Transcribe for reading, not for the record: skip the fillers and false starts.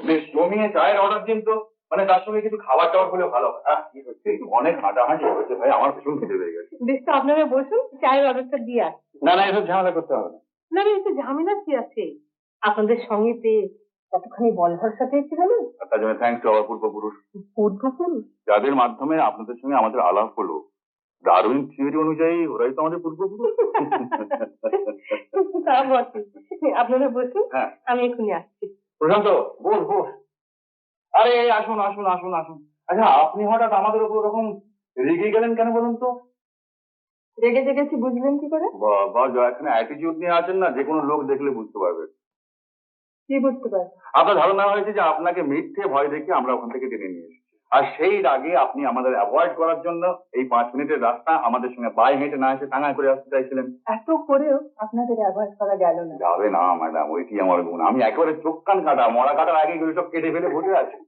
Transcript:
বেশ জমিয়ে চায়ের অর্ডার দিন তো, মানে তার সঙ্গে কিছু খাবার টাবার হলে ভালো হয়। কি হচ্ছে, অনেক হাঁটাহাঁটি হয়েছে ভাই, আমার ভীষণ খেতে পেয়ে গেছে। বেশ, তো আপনারা বসুন, চায়ের অর্ডারটা দিয়ে আসছি। না না, এসব ঝামেলা করতে হবে না। না রে, একটু ঝামেলা কি আছে? আপনাদের সঙ্গে পেয়ে কতখানি বল ভরসা পেয়েছি বলুন। তার জন্য থ্যাংকস টু আমার পূর্বপুরুষ, পূর্বপুরুষ? যাদের মাধ্যমে আপনাদের সঙ্গে আমাদের আলাপ হলো। ডারউইন থিওরি অনুযায়ী ওরাই তো আমাদের পূর্বপুরুষ। তা বটে। আপনারা বসুন, হ্যাঁ, আমি এক্ষুনি আসছি। প্রশান্ত বস বস। আরে আসুন আসুন আসুন আসুন। আচ্ছা, আপনি হঠাৎ আমাদের উপর ওরকম রেগে গেলেন কেন বলুন তো? রেগে জেগেছি বুঝলেন কি করে? বাবা, এখানে অ্যাটিটিউড নিয়ে আছেন না, যে কোনো লোক দেখলে বুঝতে পারবে। কি বুঝতে পারছি? আপনার ধারণা হয়েছে যে আপনাকে মিথ্যে ভয় দেখে আমরা ওখান থেকে টেনে নিয়ে এসেছি, আর সেই আগে আপনি আমাদের অ্যাভয়েড করার জন্য এই 5 মিনিটের রাস্তা আমাদের সঙ্গে পায়ে হেঁটে না এসে টাঙায় করে আসতে চাইছিলেন। এত করেও আপনাদের অ্যাভয়েড করা গেল না। যাবে না ম্যাডাম, ওইটি আমার গুণ। আমি একেবারে চোখ কান কাটা, মরা কাটার আগে এগুলো সব কেটে ফেলে বসে আছি।